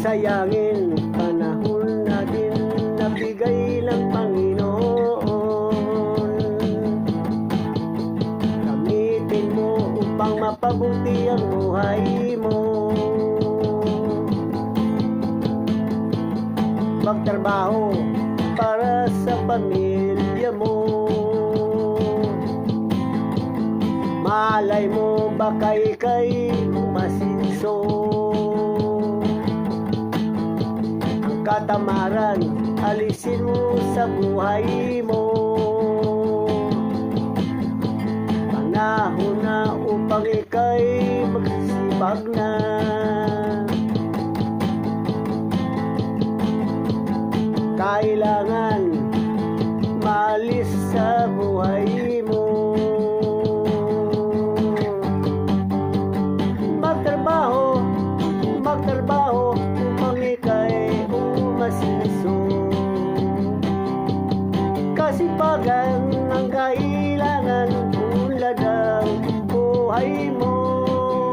sayangin panahon natin na bigay ng Panginoon. Gamitin mo upang mapabuti ang buhay mo. Magtrabaho para sa pamilya mo. Malay mo baka ika'y masinso. Ang katamaran alisin mo sa buhay mo. Panahon na upang ika'y magsipag na. Kailangan maalis sa buhay mo. Magtrabaho upang ika'y umasinso. Kasipagan ang kahit